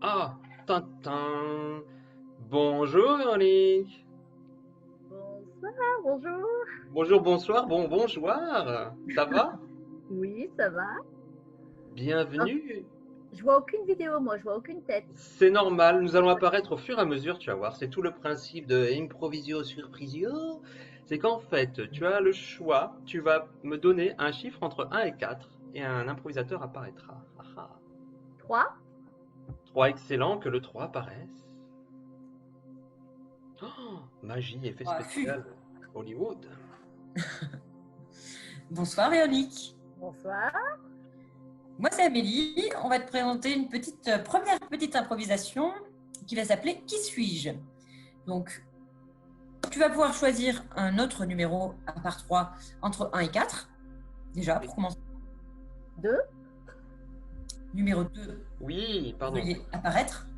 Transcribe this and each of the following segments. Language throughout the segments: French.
Ah, Tintin. Bonjour, Véronique. Bonsoir, bonjour. Bonjour, bonsoir, bonjour. Ça va? Oui, ça va. Ah, Bienvenue. je vois aucune vidéo, moi, je vois aucune tête. C'est normal, nous allons apparaître au fur et à mesure, tu vas voir. C'est tout le principe de Improvisio Surprisio. C'est qu'en fait, tu as le choix, tu vas me donner un chiffre entre 1 et 4 et un improvisateur apparaîtra. Ah, ah. 3. 3 excellent, que le 3 apparaisse. Oh, magie, effet Affût. spécial, Hollywood. Bonsoir Véronique. Bonsoir. Moi c'est Amélie. On va te présenter une première petite improvisation qui va s'appeler Qui suis-je? Donc tu vas pouvoir choisir un autre numéro à part 3 entre 1 et 4. Déjà pour commencer. 2. Numéro 2, Oui, pardon. veuillez apparaître.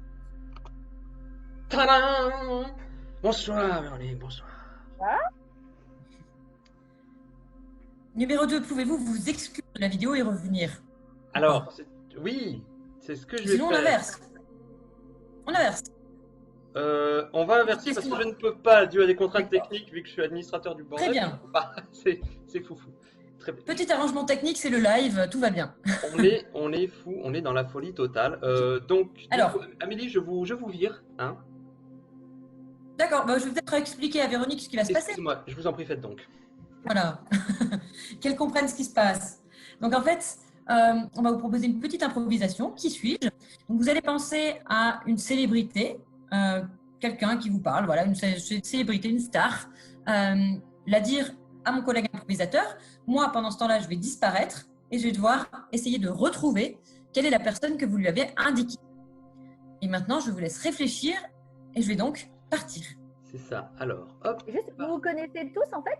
Tadam! Bonsoir, Véronique, bonsoir. Numéro 2, pouvez-vous vous exclure de la vidéo et revenir? Alors, oui, c'est ce que je vais Sinon on faire. inverse. On inverse. On va inverser parce que je ne peux pas, dû à des contraintes techniques, vu que je suis administrateur du bordel. Très bien. C'est foufou. Très bien. Petit arrangement technique, c'est le live, tout va bien. On est fou, on est dans la folie totale. Donc, du Alors. coup, Amélie, je vous vire. Hein. D'accord, bah, je vais peut-être expliquer à Véronique ce qui va se passer. Excuse-moi, je vous en prie, faites donc. Voilà, qu'elle comprenne ce qui se passe. Donc en fait, on va vous proposer une petite improvisation. Qui suis-je? Donc vous allez penser à une célébrité, quelqu'un qui vous parle, voilà, une célébrité, une star, la dire à mon collègue improvisateur. Moi, pendant ce temps-là, je vais disparaître et je vais devoir essayer de retrouver quelle est la personne que vous lui avez indiquée. Et maintenant, je vous laisse réfléchir et je vais donc partir. C'est ça. Alors, hop. Juste, vous vous connaissez tous, en fait?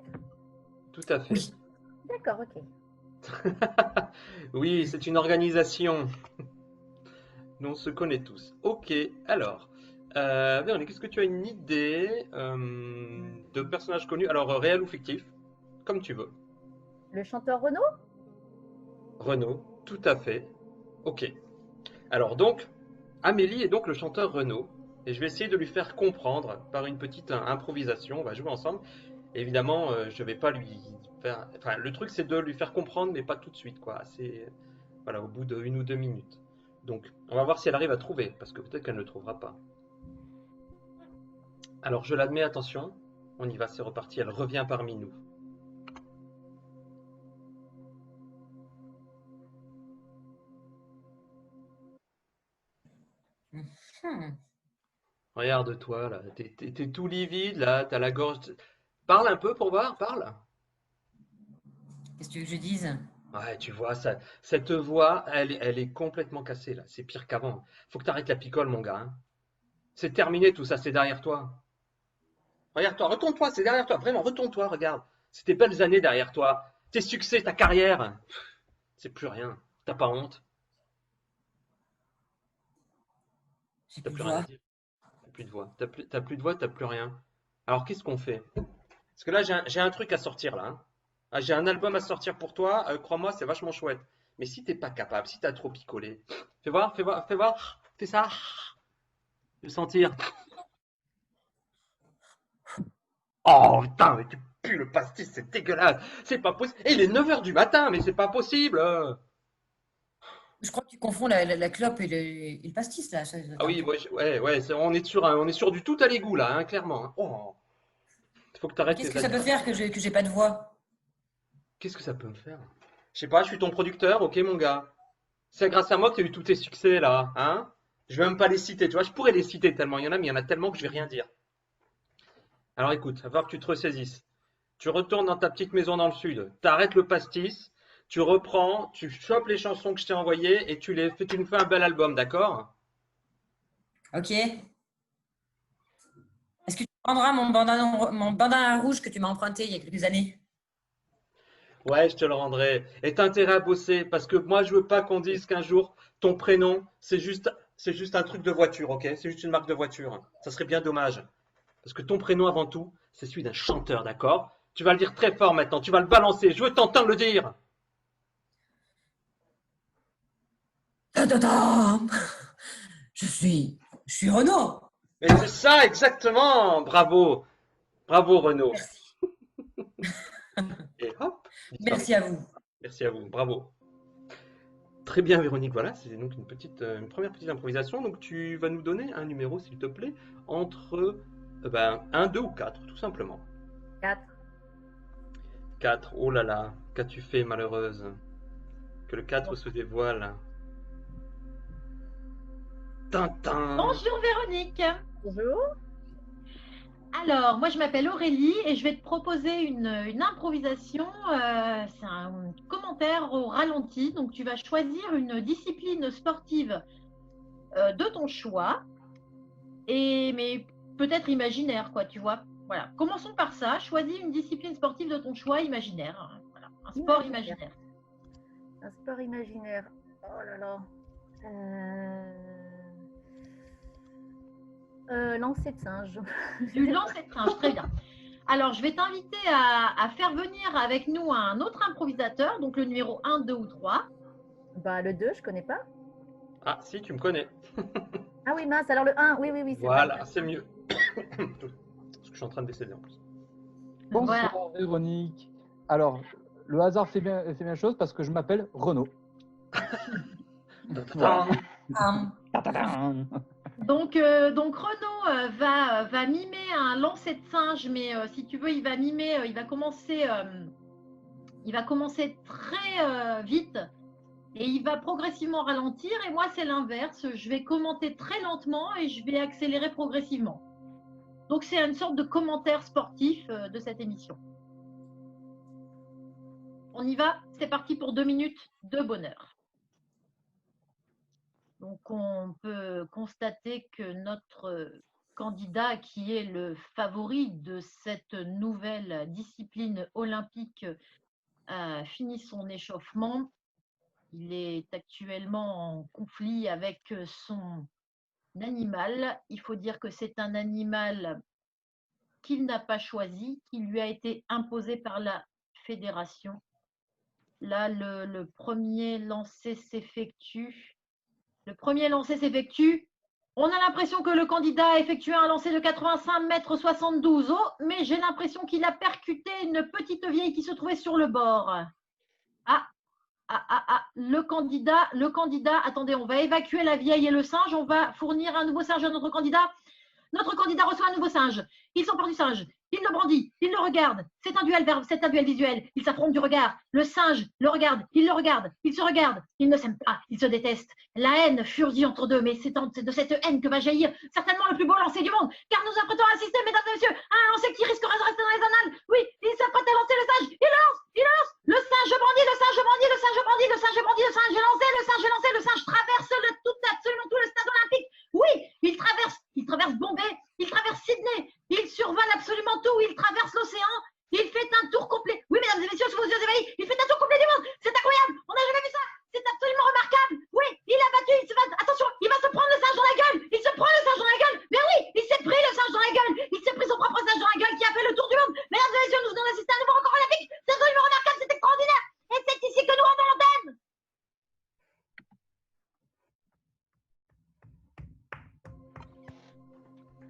Tout à fait. Oui. D'accord, ok. Oui, c'est une organisation. Nous, on se connaît tous. Ok, alors. Véronique, est-ce que tu as une idée de personnage connu? Alors, réel ou fictif? Comme tu veux. Le chanteur Renaud? Renaud, tout à fait. Ok. Alors, donc, Amélie est donc le chanteur Renaud. Et je vais essayer de lui faire comprendre par une petite improvisation. On va jouer ensemble. Évidemment, je vais pas lui faire. Enfin, le truc, c'est de lui faire comprendre, mais pas tout de suite, quoi. C'est voilà, au bout de 1 ou 2 minutes. Donc, on va voir si elle arrive à trouver, parce que peut-être qu'elle ne trouvera pas. Alors, je l'admets, attention. On y va, c'est reparti. Elle revient parmi nous. Regarde-toi, là. T'es tout livide, là. T'as la gorge. Parle un peu pour voir, parle. Qu'est-ce que tu veux que je dise? Ouais, tu vois, cette voix, elle est complètement cassée, là. C'est pire qu'avant. Faut que t'arrêtes la picole, mon gars. Hein. C'est terminé, tout ça, c'est derrière toi. Regarde-toi, retourne-toi, c'est derrière toi. Vraiment, retourne-toi, regarde. C'est tes belles années derrière toi. Tes succès, ta carrière. C'est plus rien. T'as pas honte. J'ai T'as plus de plus rien à voix. dire. T'as plus de voix. T'as plus de voix, t'as plus rien. Alors, qu'est-ce qu'on fait? Parce que là, j'ai un truc à sortir, là. Hein. Ah, j'ai un album à sortir pour toi. Crois-moi, c'est vachement chouette. Mais si t'es pas capable, si t'as trop picolé, fais voir, fais voir, fais voir. Fais ça. Je veux sentir. Oh putain, mais tu pues le pastis, c'est dégueulasse. C'est pas possible. Et il est 9 heures du matin, mais c'est pas possible. Je crois que tu confonds la clope et le pastis, là. Ah oui, ouais, on est sur du tout à l'égout là, hein, clairement. Hein. Oh, faut que tu arrêtes Qu'est-ce tes que ça peut animaux. faire que j'ai pas de voix? Qu'est-ce que ça peut me faire? Je sais pas, je suis ton producteur, ok mon gars. C'est grâce à moi que tu as eu tous tes succès là, hein? Je vais même pas les citer, tu vois, je pourrais les citer tellement il y en a, mais il y en a tellement que je vais rien dire. Alors écoute, va falloir que tu te ressaisisses. Tu retournes dans ta petite maison dans le sud, t'arrêtes le pastis, tu reprends, tu chopes les chansons que je t'ai envoyées et tu nous fais un bel album, d'accord? Ok. Est-ce que tu prendras mon bandana rouge que tu m'as emprunté il y a quelques années? Ouais, je te le rendrai. Et t'as intérêt à bosser parce que moi, je veux pas qu'on dise qu'un jour ton prénom, c'est juste un truc de voiture, ok? C'est juste une marque de voiture. Ça serait bien dommage. Parce que ton prénom, avant tout, c'est celui d'un chanteur, d'accord? Tu vas le dire très fort maintenant. Tu vas le balancer. Je veux t'entendre le dire. Ta-ta-tam. Je suis Renaud. Mais c'est ça, exactement. Bravo. Bravo, Renaud. Merci. Et hop. Merci à vous. Merci à vous. Bravo. Très bien, Véronique. Voilà, c'est donc une première petite improvisation. Donc, tu vas nous donner un numéro, s'il te plaît, entre 1, 2 ou 4, tout simplement. 4. 4. Oh là là, qu'as-tu fait, malheureuse? Que le 4 se dévoile. Tintin. Bonjour Véronique. Bonjour. Alors, moi je m'appelle Aurélie et je vais te proposer une improvisation. C'est un commentaire au ralenti. Donc, tu vas choisir une discipline sportive de ton choix, mais peut-être imaginaire, quoi, tu vois. Voilà. Commençons par ça. Choisis une discipline sportive de ton choix imaginaire. Voilà. Un sport imaginaire. Un sport imaginaire. Oh là là. Lancer de singe. Du lancer de singe, très bien. Alors, je vais t'inviter à faire venir avec nous un autre improvisateur, donc le numéro 1, 2 ou 3. Bah, le 2, je connais pas. Ah, si, tu me connais. Ah oui, mince, alors le 1, oui, c'est Voilà, vrai. c'est mieux. Parce que je suis en train de décéder en plus. Bonsoir Voilà. Véronique. Alors, le hasard fait bien chose parce que je m'appelle Renaud. Voilà. Ta-ta-dam. Donc Renaud va mimer un lancer de singe, mais si tu veux, il va mimer, il va commencer très vite et il va progressivement ralentir. Et moi, c'est l'inverse. Je vais commenter très lentement et je vais accélérer progressivement. Donc, c'est une sorte de commentaire sportif de cette émission. On y va, c'est parti pour 2 minutes de bonheur. Donc, on peut constater que notre candidat, qui est le favori de cette nouvelle discipline olympique, a fini son échauffement. Il est actuellement en conflit avec son animal. Il faut dire que c'est un animal qu'il n'a pas choisi, qui lui a été imposé par la fédération. Là, le premier lancer s'effectue. On a l'impression que le candidat a effectué un lancer de 85,72 m, mais j'ai l'impression qu'il a percuté une petite vieille qui se trouvait sur le bord. Le candidat, attendez, on va évacuer la vieille et le singe, on va fournir un nouveau singe à notre candidat. Notre candidat reçoit un nouveau singe. Il s'empare du singe, il le brandit, il le regarde. C'est un duel visuel. Ils s'affrontent du regard. Le singe le regarde, ils se regardent. Ils ne s'aiment pas, ils se détestent. La haine furgit entre deux, mais c'est de cette haine que va jaillir certainement le plus beau lancer du monde. Car nous apprêtons à assister, mesdames et messieurs, à un lancer qui risquerait de rester dans les annales. Oui, il s'apprête à lancer le singe. Il lance. Le singe brandit, le singe brandit, le singe brandit, le singe brandit, le singe est lancé, le singe traverse absolument tout le stade olympique. Oui, il traverse Bombay, il traverse Sydney, il survole absolument tout, il traverse l'océan, il fait un tour complet. Oui, mesdames et messieurs, sous vos yeux ébahis, il fait un tour complet du monde. C'est incroyable, on n'a jamais vu ça. C'est absolument remarquable. Oui, il a battu, attention, il va se prendre le singe dans la gueule. Il se prend le singe dans la gueule. Mais oui, il s'est pris le singe dans la gueule. Il s'est pris son propre singe dans la gueule qui a fait le tour du monde. Mesdames et messieurs, nous venons d'assister à un nouveau record olympique. C'est absolument remarquable, c'est extraordinaire. Et c'est ici que nous rendons l'antenne.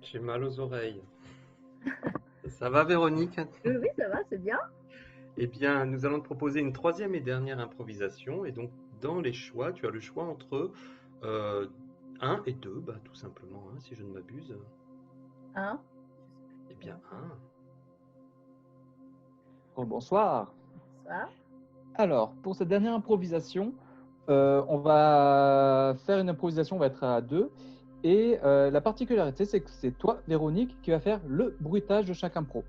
J'ai mal aux oreilles. Ça va, Véronique? Oui, ça va, c'est bien. Eh bien, nous allons te proposer une troisième et dernière improvisation. Et donc, dans les choix, tu as le choix entre 1 et 2, tout simplement, hein, si je ne m'abuse. 1. Eh bien, 1. Oh, bonsoir. Ça. Alors, pour cette dernière improvisation, on va faire une improvisation, on va être à 2. Et la particularité, c'est que c'est toi, Véronique, qui va faire le bruitage de chaque impro.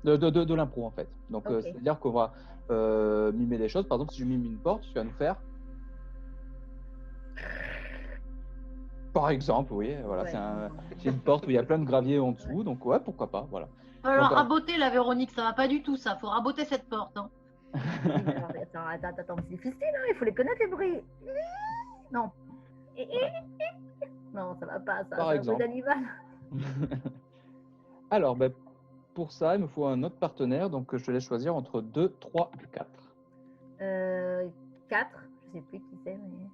De l'impro, en fait. Donc, Ok. c'est-à-dire qu'on va mimer des choses. Par exemple, si je mime une porte, tu vas nous faire. Par exemple, oui, voilà, Ouais. c'est une porte où il y a plein de gravier en dessous. Donc, ouais, pourquoi pas, voilà. Alors, Donc, raboter la Véronique, ça va pas du tout ça. Faut raboter cette porte. Hein. Oui, mais alors, attends, c'est difficile, hein, il faut les connaître les bruits. Non. Non, ça va pas, ça. Par C'est un exemple. bruit d'animal. Alors, ben, pour ça, il me faut un autre partenaire, donc je te laisse choisir entre 2, 3 et 4. 4, je sais plus qui c'est, mais.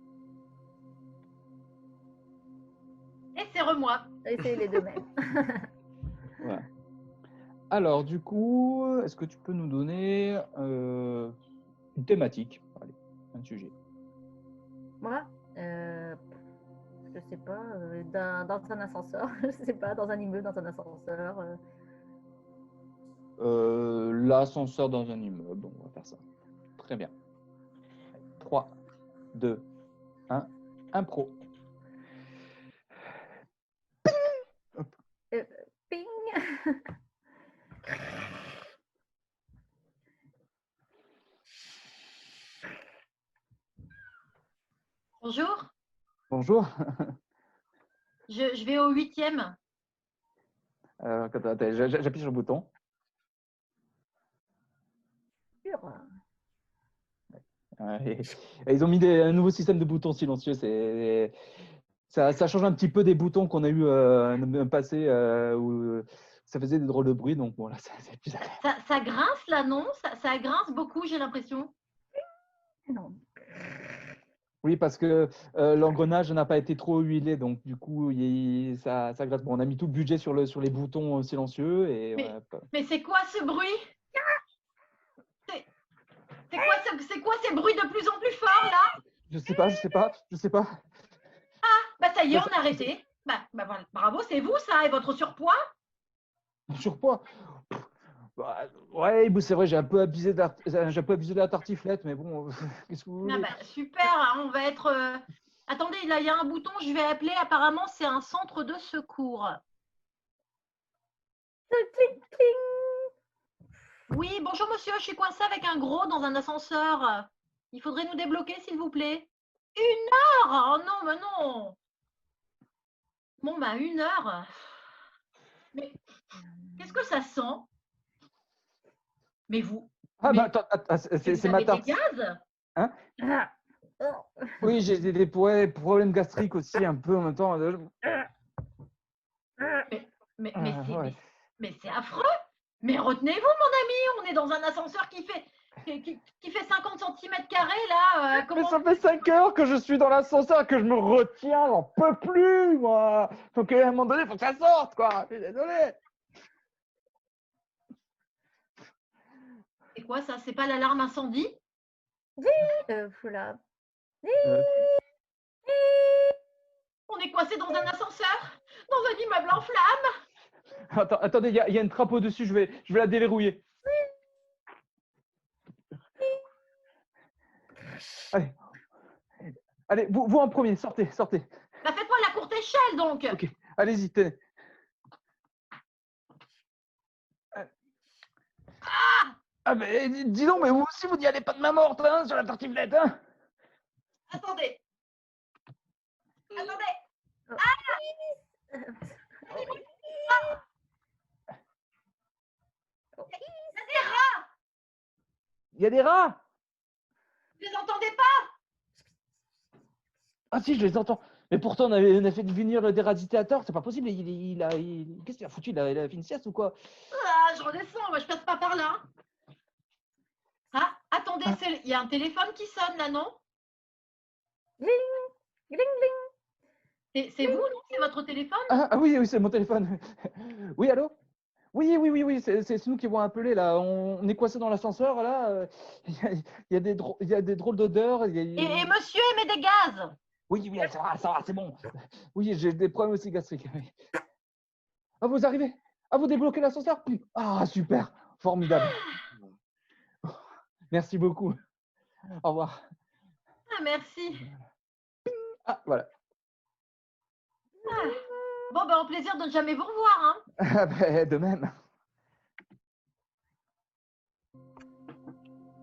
Et c'est moi. Essayez les deux mêmes. Voilà. Alors, du coup, est-ce que tu peux nous donner une thématique? Allez, un sujet. Moi, je sais pas, dans un ascenseur, je sais pas, dans un immeuble, dans un ascenseur. L'ascenseur dans un immeuble, on va faire ça. Très bien. 3, 2, 1, impro. Ping. Bonjour. Bonjour. Je vais au 8e. Attends, j'appuie sur le bouton. Sûr. Et ils ont mis un nouveau système de boutons silencieux. Ça change un petit peu des boutons qu'on a eu dans le passé où ça faisait des drôles de bruit. Donc voilà, c'est plus agréable. Ça grince là, non? Ça grince beaucoup, j'ai l'impression. Non. Oui, parce que l'engrenage n'a pas été trop huilé, donc du coup, ça gratte. Bon, on a mis tout le budget sur les boutons silencieux. Et, Mais c'est quoi ce bruit? C'est quoi ces bruits de plus en plus forts là? Je sais pas. Bah ça y est, on a arrêté. Bah voilà. Bravo, c'est vous ça et votre surpoids? Surpoids. Bah, ouais, c'est vrai, j'ai un peu abusé de la tartiflette, mais bon, qu'est-ce que vous voulez? Ah bah, super, hein, on va être. Attendez, là il y a un bouton, je vais appeler. Apparemment, c'est un centre de secours. Cling, cling. Oui, bonjour monsieur, je suis coincée avec un gros dans un ascenseur. Il faudrait nous débloquer, s'il vous plaît. 1 heure? Oh non, mais non. Bon, bah 1 heure. Mais qu'est-ce que ça sent? Mais vous, Ah, mais bah attends, c'est vous ma avez des tarte. gaz? Hein? Ah. Oh. Oui, j'ai des problèmes gastriques aussi, un peu en même temps. Mais Ouais. c'est affreux. Mais retenez-vous, mon ami, on est dans un ascenseur qui fait 50 cm² là. Mais Comment... ça fait 5 heures que je suis dans l'ascenseur, que je me retiens, j'en peux plus, moi. Donc à un moment donné, il faut que ça sorte, quoi. Je suis désolé. C'est quoi ça? C'est pas l'alarme incendie? Voilà. On est coincé dans un ascenseur? Dans un immeuble en flammes? Attendez, il y a une trappe au-dessus, je vais la déverrouiller. Allez, vous en premier, sortez. Bah faites-moi la courte échelle donc. Ok, allez-y, tenez. Ah, mais dis donc, mais vous aussi, vous n'y allez pas de main morte, hein, sur la tartiflette, hein. Attendez. Il y a des rats. Vous les entendez pas? Ah si, je les entends. Mais pourtant, on a fait venir des radicateurs, c'est pas possible. Qu'est-ce qu'il a foutu? Il a fait une sieste ou quoi? Ah, je redescends, moi je passe pas par là. Ah, attendez, il y a un téléphone qui sonne là, non? Gling, gling, gling. C'est vous, non? C'est votre téléphone? Ah oui, c'est mon téléphone. Oui, allô? Oui, c'est nous qui vont appeler là. On est coincé dans l'ascenseur là. Il y a des drôles d'odeurs. Et monsieur émet des gaz? Oui, ça va, c'est bon. Oui, j'ai des problèmes aussi gastriques. Oui. Ah, vous arrivez? Ah, vous débloquez l'ascenseur? Ah, super, formidable. Merci beaucoup. Au revoir. Ah, merci. Ah, voilà. Ah. Bon, ben, au plaisir de ne jamais vous revoir. Hein. Ah, ben, de même.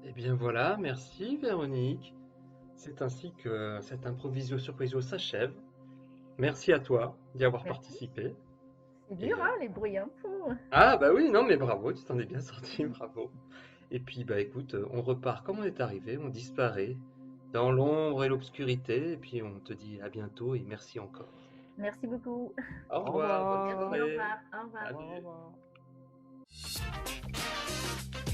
Eh bien voilà, merci Véronique. C'est ainsi que cette improviso surpriso s'achève. Merci à toi d'y avoir Merci. participé. C'est dur, hein, les bruits, hein. Fou. Ah bah oui, non mais bravo, tu t'en es bien sorti, bravo. Et puis, bah écoute, on repart comme on est arrivé, on disparaît dans l'ombre et l'obscurité. Et puis, on te dit à bientôt et merci encore. Merci beaucoup. Au revoir, bonne Merci, au soirée. revoir. Au revoir. Salut. Au revoir.